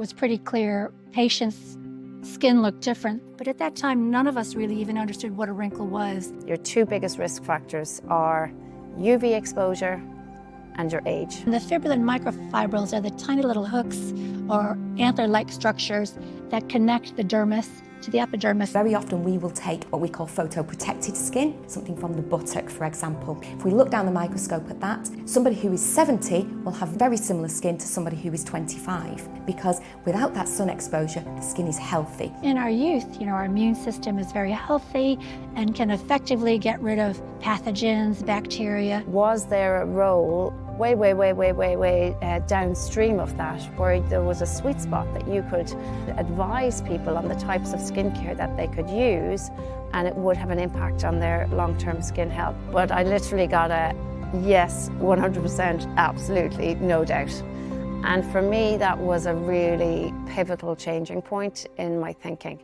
was pretty clear patients' skin looked different, but at that time, none of us really even understood what a wrinkle was. Your two biggest risk factors are UV exposure and your age. And the fibrillin microfibrils are the tiny little hooks or antler-like structures that connect the dermis to the epidermis. Very often we will take what we call photoprotected skin, something from the buttock, for example. If we look down the microscope at that, somebody who is 70 will have very similar skin to somebody who is 25, because without that sun exposure, the skin is healthy. In our youth, our immune system is very healthy and can effectively get rid of pathogens, bacteria. Was there a role way downstream of that, where there was a sweet spot that you could advise people on the types of skincare that they could use, and it would have an impact on their long-term skin health? But I literally got a yes, 100%, absolutely, no doubt. And for me, that was a really pivotal changing point in my thinking.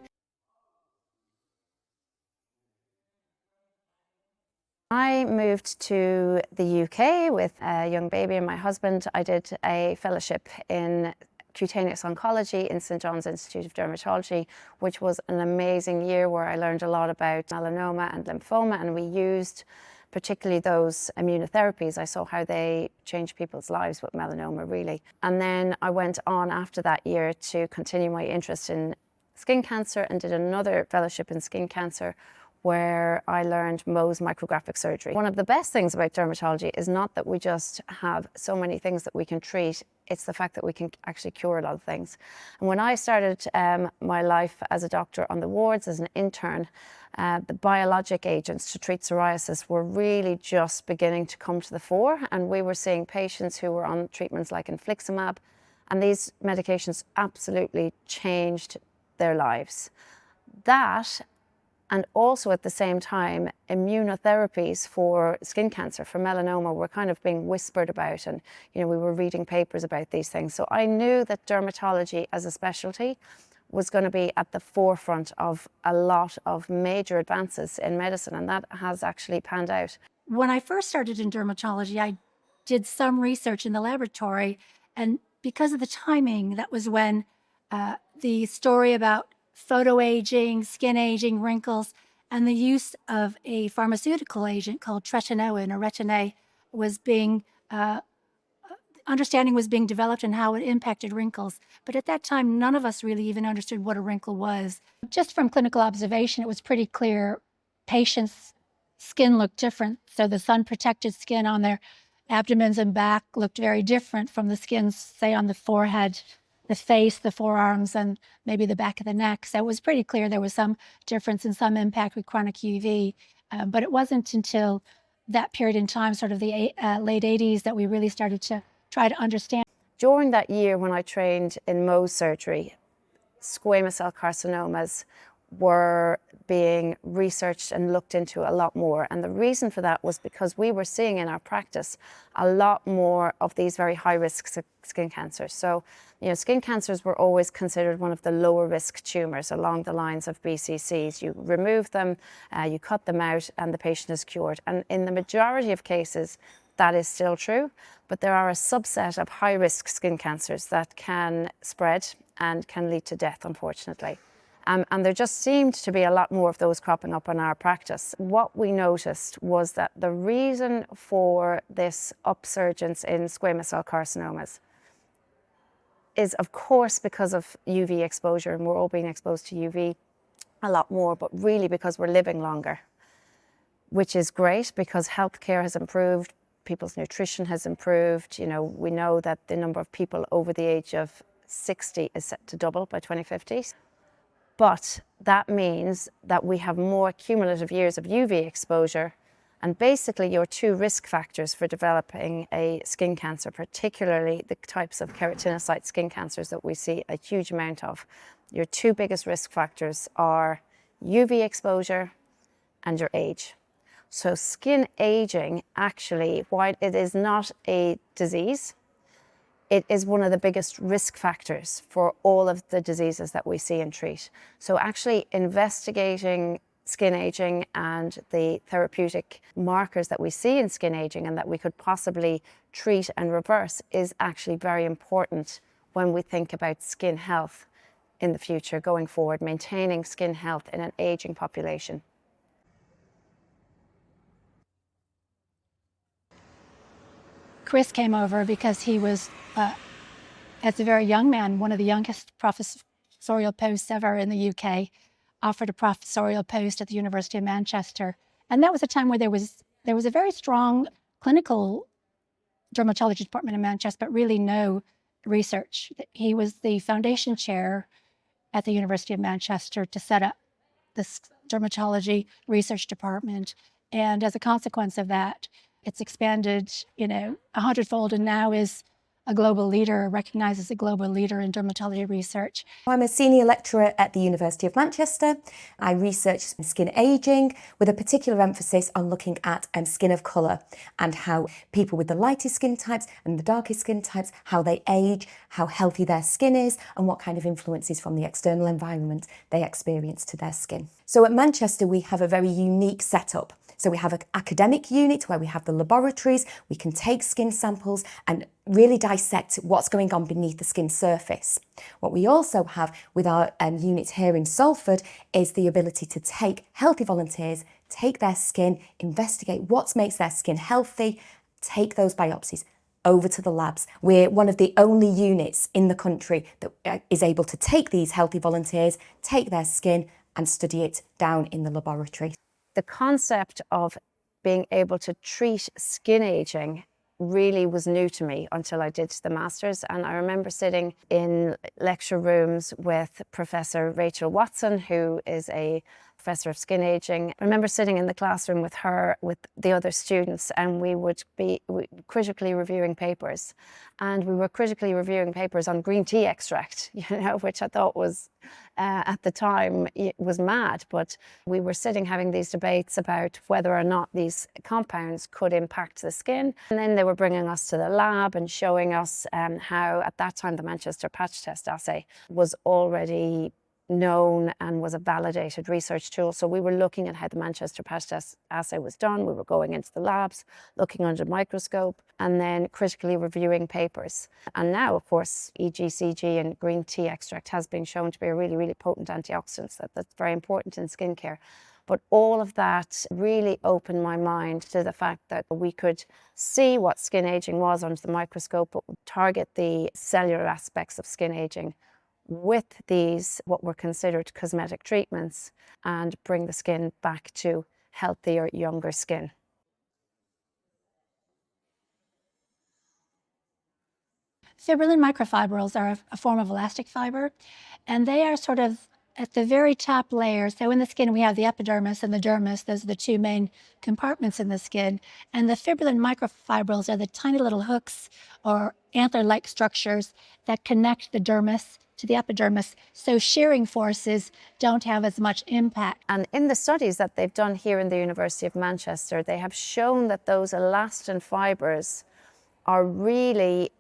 I moved to the UK with a young baby and my husband. I did a fellowship in cutaneous oncology in St. John's Institute of Dermatology, which was an amazing year where I learned a lot about melanoma and lymphoma, and we used particularly those immunotherapies. I saw how they change people's lives with melanoma, really. And then I went on after that year to continue my interest in skin cancer and did another fellowship in skin cancer, where I learned Mohs micrographic surgery. One of the best things about dermatology is not that we just have so many things that we can treat, it's the fact that we can actually cure a lot of things. And when I started my life as a doctor on the wards as an intern, the biologic agents to treat psoriasis were really just beginning to come to the fore, and we were seeing patients who were on treatments like infliximab, and these medications absolutely changed their lives. That, and also at the same time, immunotherapies for skin cancer, for melanoma, were kind of being whispered about, and we were reading papers about these things. So I knew that dermatology as a specialty was going to be at the forefront of a lot of major advances in medicine, and that has actually panned out. When I first started in dermatology, I did some research in the laboratory, and because of the timing, that was when the story about photoaging, skin aging, wrinkles, and the use of a pharmaceutical agent called tretinoin or Retin-A was being, understanding was being developed and how it impacted wrinkles. But at that time, none of us really even understood what a wrinkle was. Just from clinical observation, it was pretty clear patients' skin looked different. So the sun-protected skin on their abdomens and back looked very different from the skin, say, on the forehead, the face, the forearms, and maybe the back of the neck. So it was pretty clear there was some difference and some impact with chronic UV. But it wasn't until that period in time, sort of the late 80s, that we really started to try to understand. During that year when I trained in Mohs surgery, squamous cell carcinomas were being researched and looked into a lot more. And the reason for that was because we were seeing in our practice a lot more of these very high-risk skin cancers. So, skin cancers were always considered one of the lower risk tumours along the lines of BCCs. You remove them, you cut them out, and the patient is cured. And in the majority of cases, that is still true, but there are a subset of high-risk skin cancers that can spread and can lead to death, unfortunately. And there just seemed to be a lot more of those cropping up in our practice. What we noticed was that the reason for this upsurgence in squamous cell carcinomas is, of course, because of UV exposure, and we're all being exposed to UV a lot more, but really because we're living longer, which is great because healthcare has improved, people's nutrition has improved. We know that the number of people over the age of 60 is set to double by 2050. But that means that we have more cumulative years of UV exposure, and basically your two risk factors for developing a skin cancer, particularly the types of keratinocyte skin cancers that we see a huge amount of, your two biggest risk factors are UV exposure and your age. So skin aging, actually, while it is not a disease, it is one of the biggest risk factors for all of the diseases that we see and treat. So actually investigating skin aging and the therapeutic markers that we see in skin aging and that we could possibly treat and reverse is actually very important when we think about skin health in the future going forward, maintaining skin health in an aging population. Chris came over because he was, as a very young man, one of the youngest professorial posts ever in the UK, offered a professorial post at the University of Manchester. And that was a time where there was a very strong clinical dermatology department in Manchester, but really no research. He was the foundation chair at the University of Manchester to set up this dermatology research department. And as a consequence of that, it's expanded, 100-fold, and now is a global leader, recognized as a global leader in dermatology research. I'm a senior lecturer at the University of Manchester. I research skin ageing with a particular emphasis on looking at skin of colour and how people with the lightest skin types and the darkest skin types, how they age, how healthy their skin is, and what kind of influences from the external environment they experience to their skin. So at Manchester, we have a very unique setup. So we have an academic unit where we have the laboratories, we can take skin samples and really dissect what's going on beneath the skin surface. What we also have with our unit here in Salford is the ability to take healthy volunteers, take their skin, investigate what makes their skin healthy, take those biopsies over to the labs. We're one of the only units in the country that is able to take these healthy volunteers, take their skin and study it down in the laboratory. The concept of being able to treat skin aging really was new to me until I did the Masters. And I remember sitting in lecture rooms with Professor Rachel Watson, who is a professor of skin aging. I remember sitting in the classroom with her, with the other students, and we would be critically reviewing papers. And we were critically reviewing papers on green tea extract, which I thought was, at the time, it was mad. But we were sitting having these debates about whether or not these compounds could impact the skin. And then they were bringing us to the lab and showing us how, at that time, the Manchester patch test assay was already known and was a validated research tool. So we were looking at how the Manchester patch test assay was done. We were going into the labs, looking under the microscope, and then critically reviewing papers. And now, of course, EGCG and green tea extract has been shown to be a really, really potent antioxidant. That's very important in skincare. But all of that really opened my mind to the fact that we could see what skin aging was under the microscope, but target the cellular aspects of skin aging with these, what were considered cosmetic treatments, and bring the skin back to healthier, younger skin. Fibrillin microfibrils are a form of elastic fiber, and they are sort of at the very top layer. So in the skin, we have the epidermis and the dermis. Those are the two main compartments in the skin. And the fibrillin microfibrils are the tiny little hooks or antler-like structures that connect the dermis to the epidermis, so shearing forces don't have as much impact. And in the studies that they've done here in the University of Manchester, they have shown that those elastin fibres are really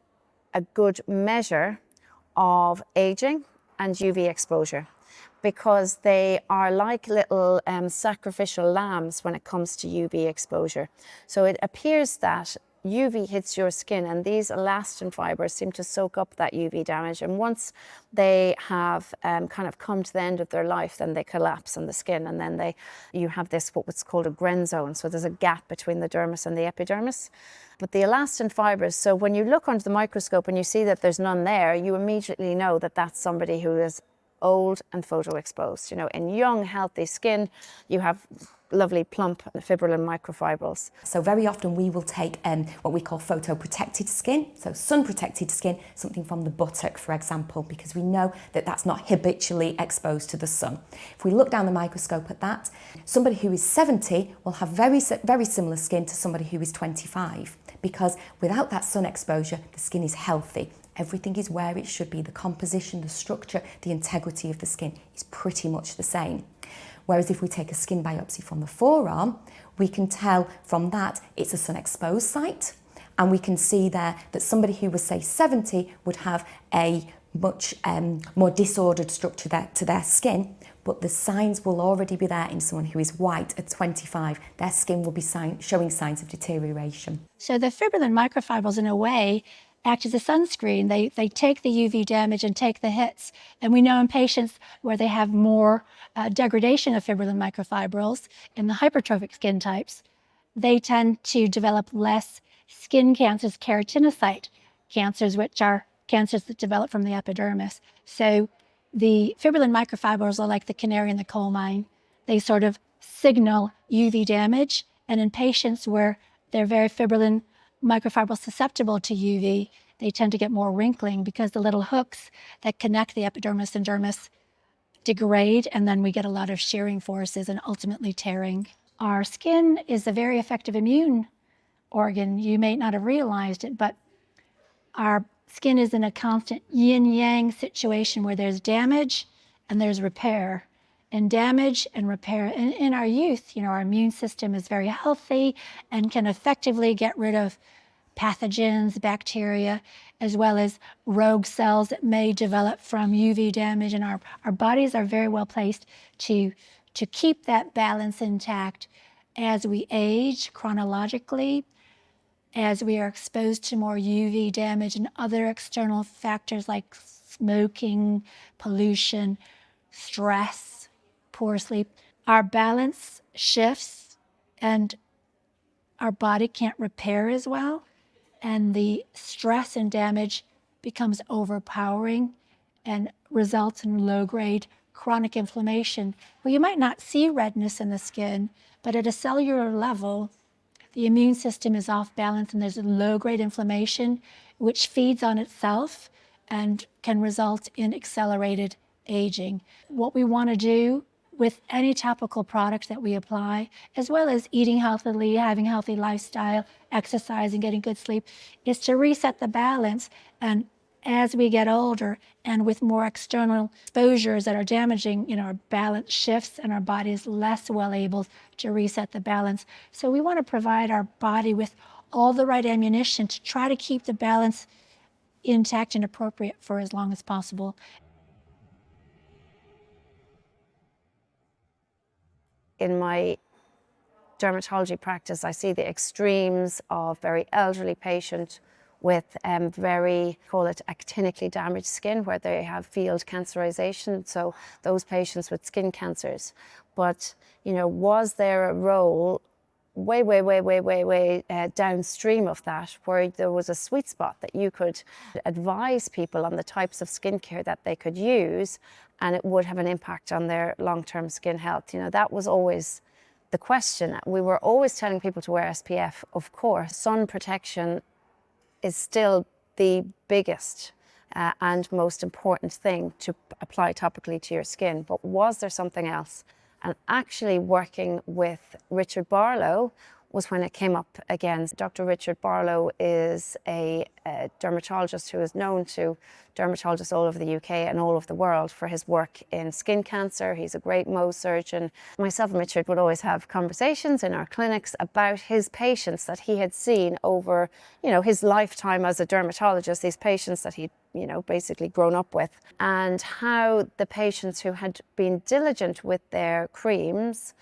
a good measure of aging and UV exposure, because they are like little sacrificial lambs when it comes to UV exposure. So it appears that UV hits your skin, and these elastin fibres seem to soak up that UV damage. And once they have kind of come to the end of their life, then they collapse on the skin, and then you have this what's called a Gren zone. So there's a gap between the dermis and the epidermis. But the elastin fibres, so when you look under the microscope and you see that there's none there, you immediately know that that's somebody who is old and photoexposed. In young, healthy skin, you have lovely plump fibrillin microfibrils. So very often we will take what we call photoprotected skin, so sun-protected skin, something from the buttock, for example, because we know that that's not habitually exposed to the sun. If we look down the microscope at that, somebody who is 70 will have very similar skin to somebody who is 25, because without that sun exposure, the skin is healthy. Everything is where it should be. The composition, the structure, the integrity of the skin is pretty much the same. Whereas if we take a skin biopsy from the forearm, we can tell from that it's a sun-exposed site, and we can see there that somebody who was, say, 70 would have a much more disordered structure to their skin, but the signs will already be there in someone who is white at 25. Their skin will be showing signs of deterioration. So the fibrillin microfibrils, in a way, act as a sunscreen. They take the UV damage and take the hits. And we know in patients where they have more degradation of fibrillin microfibrils in the hypertrophic skin types, they tend to develop less skin cancers, keratinocyte cancers, which are cancers that develop from the epidermis. So the fibrillin microfibrils are like the canary in the coal mine. They sort of signal UV damage, and in patients where they're very fibrillin microfibril susceptible to UV, they tend to get more wrinkling because the little hooks that connect the epidermis and dermis degrade, and then we get a lot of shearing forces and ultimately tearing. Our skin is a very effective immune organ. You may not have realized it, but our skin is in a constant yin-yang situation where there's damage and there's repair. And damage and repair, in our youth, our immune system is very healthy and can effectively get rid of pathogens, bacteria, as well as rogue cells that may develop from UV damage. And our bodies are very well placed to keep that balance intact as we age chronologically, as we are exposed to more UV damage and other external factors like smoking, pollution, stress, poor sleep. Our balance shifts and our body can't repair as well, and the stress and damage becomes overpowering and results in low-grade chronic inflammation. Well, you might not see redness in the skin, but at a cellular level, the immune system is off balance and there's a low-grade inflammation which feeds on itself and can result in accelerated aging. What we want to do with any topical product that we apply, as well as eating healthily, having a healthy lifestyle, exercising, getting good sleep, is to reset the balance. And as we get older and with more external exposures that are damaging, our balance shifts and our body is less well able to reset the balance. So we want to provide our body with all the right ammunition to try to keep the balance intact and appropriate for as long as possible. In my dermatology practice, I see the extremes of very elderly patient with very, call it actinically damaged skin, where they have field cancerization, so those patients with skin cancers. But, was there a role way downstream of that, where there was a sweet spot that you could advise people on the types of skincare that they could use, and it would have an impact on their long-term skin health? That was always the question. We were always telling people to wear SPF, of course. Sun protection is still the biggest and most important thing to apply topically to your skin. But was there something else? And actually working with Richard Barlow was when it came up again. Dr. Richard Barlow is a dermatologist who is known to dermatologists all over the UK and all over the world for his work in skin cancer. He's a great Mohs surgeon. Myself and Richard would always have conversations in our clinics about his patients that he had seen over, his lifetime as a dermatologist, these patients that he'd, basically grown up with, and how the patients who had been diligent with their creams,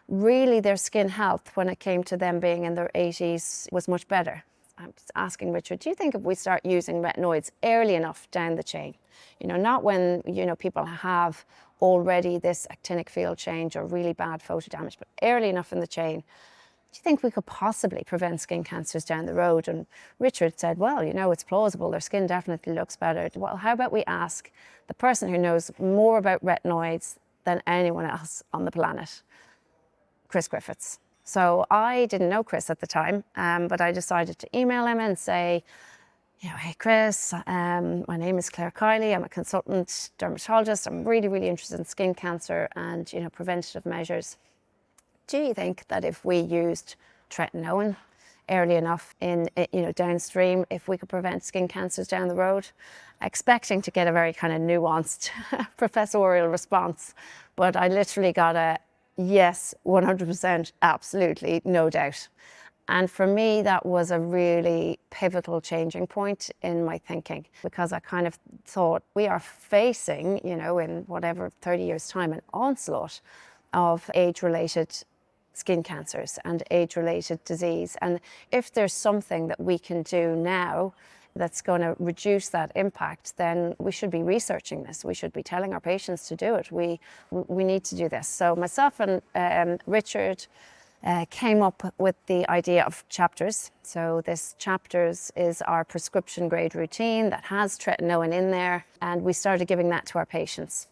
really their skin health when it came to them being in their 80s was much better. I was asking Richard, do you think if we start using retinoids early enough down the chain, not when, people have already this actinic field change or really bad photo damage, but early enough in the chain, do you think we could possibly prevent skin cancers down the road? And Richard said, well, it's plausible. Their skin definitely looks better. Well, how about we ask the person who knows more about retinoids than anyone else on the planet, Chris Griffiths. So I didn't know Chris at the time, but I decided to email him and say, hey Chris, my name is Claire Kiley. I'm a consultant dermatologist. I'm really, really interested in skin cancer and, preventative measures. Do you think that if we used tretinoin early enough in, downstream, if we could prevent skin cancers down the road? Expecting to get a very kind of nuanced professorial response, but I literally got a yes, 100%, absolutely, no doubt. And for me, that was a really pivotal changing point in my thinking, because I kind of thought we are facing, in whatever 30 years' time, an onslaught of age-related skin cancers and age-related disease. And if there's something that we can do now that's going to reduce that impact, then we should be researching this. We should be telling our patients to do it. We need to do this. So myself and Richard came up with the idea of chapters. So this chapters is our prescription grade routine that has tretinoin in there, and we started giving that to our patients.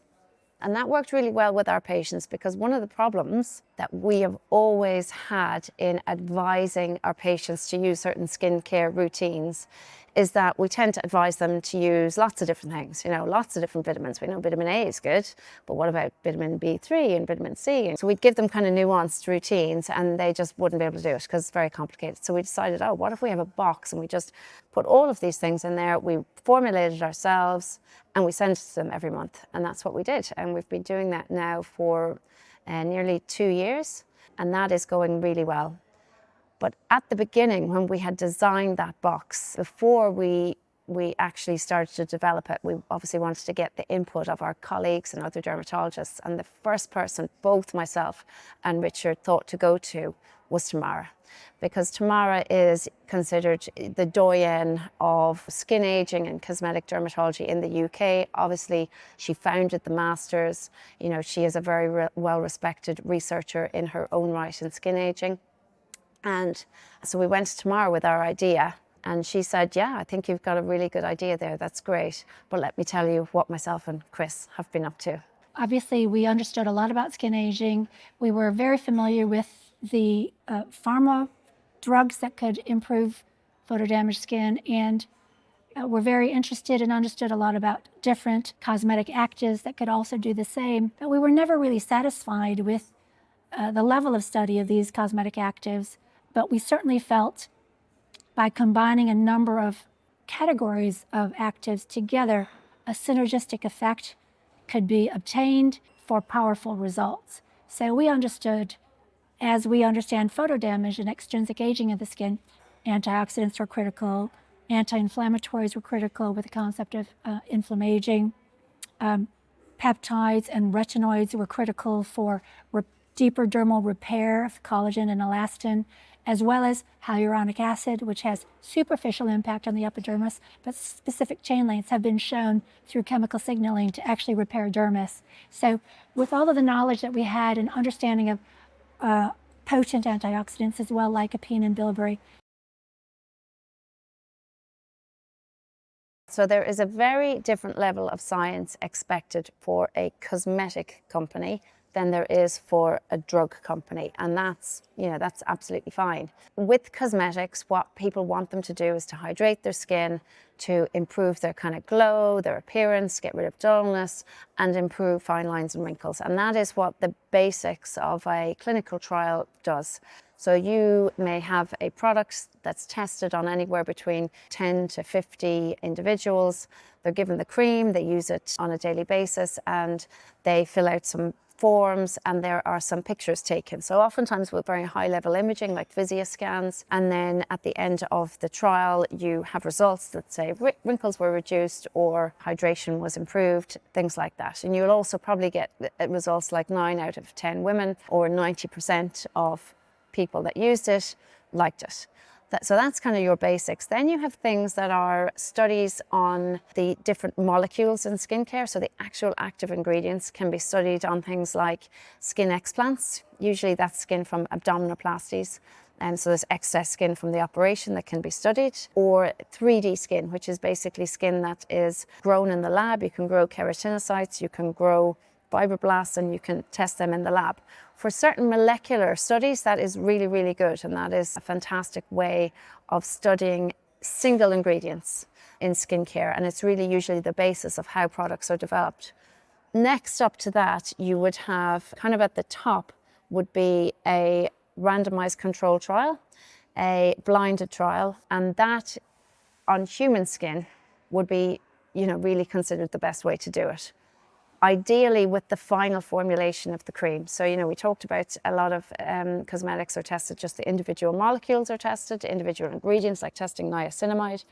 And that worked really well with our patients, because one of the problems that we have always had in advising our patients to use certain skincare routines is that we tend to advise them to use lots of different things, lots of different vitamins. We know vitamin A is good, but what about vitamin B3 and vitamin C? And so we'd give them kind of nuanced routines, and they just wouldn't be able to do it because it's very complicated. So we decided, oh, what if we have a box and we just put all of these things in there, we formulate it ourselves, and we send it to them every month. And that's what we did. And we've been doing that now for nearly 2 years, and that is going really well. But at the beginning, when we had designed that box, before we actually started to develop it, we obviously wanted to get the input of our colleagues and other dermatologists. And the first person both myself and Richard thought to go to was Tamara, because Tamara is considered the doyen of skin aging and cosmetic dermatology in the UK. Obviously, she founded the Masters. She is a very well-respected researcher in her own right in skin aging. And so we went to Tamara with our idea, and she said, yeah, I think you've got a really good idea there. That's great. But let me tell you what myself and Chris have been up to. Obviously, we understood a lot about skin aging. We were very familiar with the pharma drugs that could improve photodamaged skin, and we're very interested and understood a lot about different cosmetic actives that could also do the same. But we were never really satisfied with the level of study of these cosmetic actives. But we certainly felt by combining a number of categories of actives together, a synergistic effect could be obtained for powerful results. So we understood, as we understand photodamage and extrinsic aging of the skin, antioxidants were critical, anti-inflammatories were critical with the concept of inflammaging. Peptides and retinoids were critical for deeper dermal repair of collagen and elastin, as well as hyaluronic acid, which has superficial impact on the epidermis, but specific chain lengths have been shown through chemical signaling to actually repair dermis. So with all of the knowledge that we had and understanding of potent antioxidants as well, lycopene and bilberry. So there is a very different level of science expected for a cosmetic company than there is for a drug company. And that's absolutely fine. With cosmetics, what people want them to do is to hydrate their skin, to improve their kind of glow, their appearance, get rid of dullness, and improve fine lines and wrinkles. And that is what the basics of a clinical trial does. So you may have a product that's tested on anywhere between 10 to 50 individuals. They're given the cream, they use it on a daily basis, and they fill out some forms, and there are some pictures taken. So oftentimes with very high level imaging like Visio scans, and then at the end of the trial you have results that say wrinkles were reduced or hydration was improved, things like that. And you'll also probably get results like 9 out of 10 women or 90% of people that used it liked it. So that's kind of your basics. Then you have things that are studies on the different molecules in skincare. So the actual active ingredients can be studied on things like skin explants. Usually that's skin from abdominoplasties. And so there's excess skin from the operation that can be studied. Or 3D skin, which is basically skin that is grown in the lab. You can grow keratinocytes, you can grow fibroblasts, and you can test them in the lab. For certain molecular studies, that is really, really good. And that is a fantastic way of studying single ingredients in skincare. And it's really usually the basis of how products are developed. Next up to that, you would have kind of at the top would be a randomized control trial, a blinded trial, and that on human skin would be, really considered the best way to do it. Ideally with the final formulation of the cream. So, we talked about a lot of cosmetics are tested, just the individual molecules are tested, individual ingredients like testing niacinamide,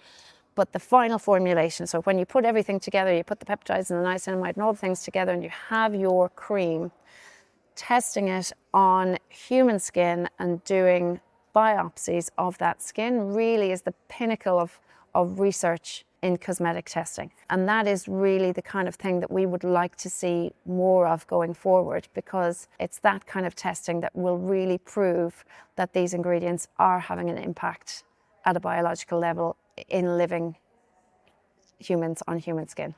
but the final formulation. So when you put everything together, you put the peptides and the niacinamide and all the things together and you have your cream, testing it on human skin and doing biopsies of that skin really is the pinnacle of of research in cosmetic testing. And that is really the kind of thing that we would like to see more of going forward, because it's that kind of testing that will really prove that these ingredients are having an impact at a biological level in living humans on human skin.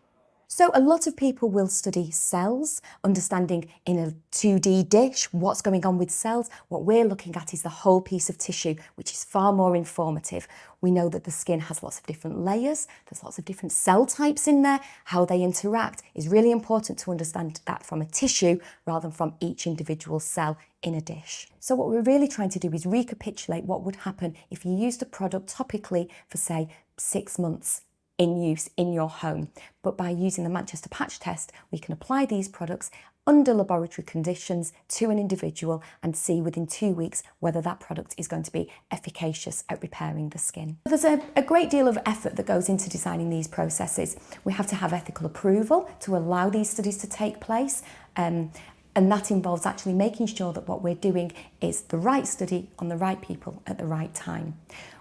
So a lot of people will study cells, understanding in a 2D dish what's going on with cells. What we're looking at is the whole piece of tissue, which is far more informative. We know that the skin has lots of different layers, there's lots of different cell types in there. How they interact is really important to understand that from a tissue rather than from each individual cell in a dish. So what we're really trying to do is recapitulate what would happen if you used a product topically for, say, 6 months in use in your home. But by using the Manchester patch test, we can apply these products under laboratory conditions to an individual and see within 2 weeks whether that product is going to be efficacious at repairing the skin. There's a great deal of effort that goes into designing these processes. We have to have ethical approval to allow these studies to take place. And that involves actually making sure that what we're doing is the right study on the right people at the right time.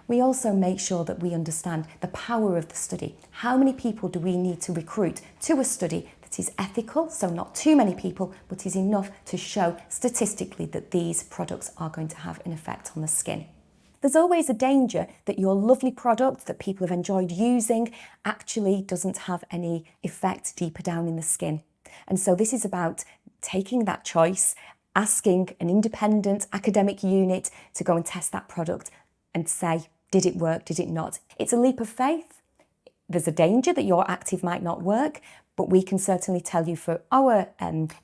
We also make sure that we understand the power of the study. How many people do we need to recruit to a study that is ethical, so not too many people, but is enough to show statistically that these products are going to have an effect on the skin? There's always a danger that your lovely product that people have enjoyed using actually doesn't have any effect deeper down in the skin. And so this is about taking that choice, asking an independent academic unit to go and test that product and say, did it work, did it not? It's a leap of faith. There's a danger that your active might not work, but we can certainly tell you for our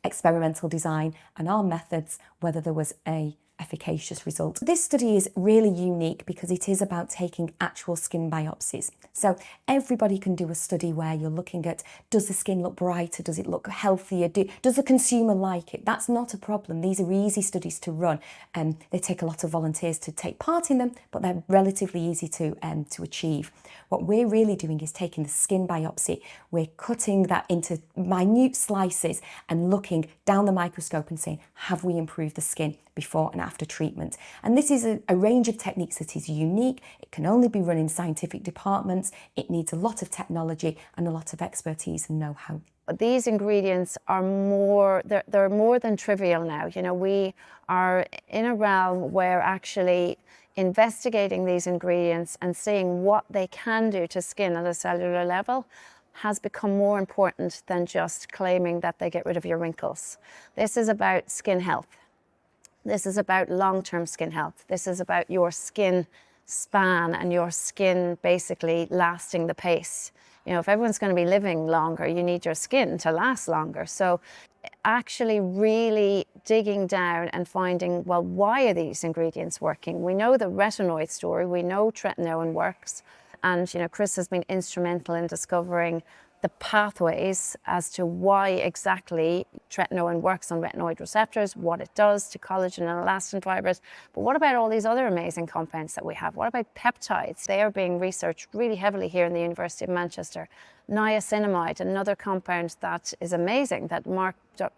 experimental design and our methods whether there was a efficacious result. This study is really unique because it is about taking actual skin biopsies. So everybody can do a study where you're looking at, does the skin look brighter? Does it look healthier? Does the consumer like it? That's not a problem. These are easy studies to run. They take a lot of volunteers to take part in them, but they're relatively easy to achieve. What we're really doing is taking the skin biopsy. We're cutting that into minute slices and looking down the microscope and saying, have we improved the skin before and after treatment? And this is a range of techniques that is unique. It can only be run in scientific departments. It needs a lot of technology and a lot of expertise and know-how. These ingredients are more, they're more than trivial now. You know, we are in a realm where actually investigating these ingredients and seeing what they can do to skin at a cellular level has become more important than just claiming that they get rid of your wrinkles. This is about skin health. This is about long-term skin health. This is about your skin span and your skin basically lasting the pace. You know, if everyone's going to be living longer, you need your skin to last longer. So actually really digging down and finding, well, why are these ingredients working? We know the retinoid story, we know tretinoin works, and you know, Chris has been instrumental in discovering the pathways as to why exactly tretinoin works on retinoid receptors, what it does to collagen and elastin fibers. But what about all these other amazing compounds that we have? What about peptides? They are being researched really heavily here in the University of Manchester. Niacinamide, another compound that is amazing that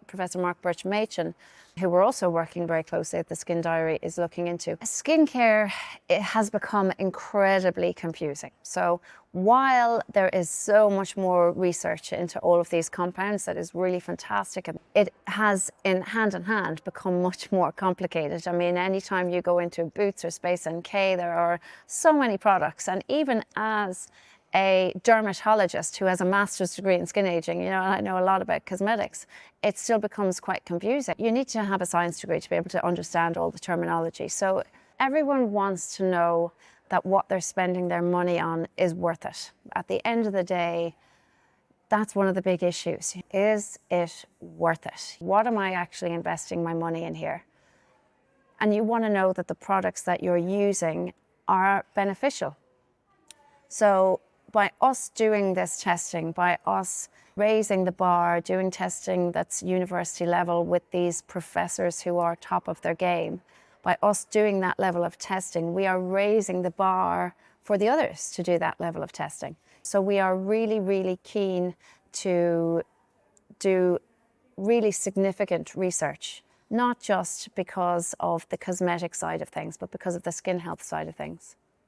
Professor Mark Birch-Machen, who we're also working very closely at the Skin Diary, is looking into. Skincare, it has become incredibly confusing. So while there is so much more research into all of these compounds that is really fantastic, it has in hand become much more complicated. I mean, anytime you go into Boots or Space NK, there are so many products. And even as a dermatologist who has a master's degree in skin aging, you know, and I know a lot about cosmetics, it still becomes quite confusing. You need to have a science degree to be able to understand all the terminology. So everyone wants to know that what they're spending their money on is worth it. At the end of the day, that's one of the big issues. Is it worth it? What am I actually investing my money in here? And you want to know that the products that you're using are beneficial. So by us doing this testing, by us raising the bar, doing testing that's university level with these professors who are top of their game, by us doing that level of testing, we are raising the bar for the others to do that level of testing. So we are really, really keen to do really significant research, not just because of the cosmetic side of things, but because of the skin health side of things.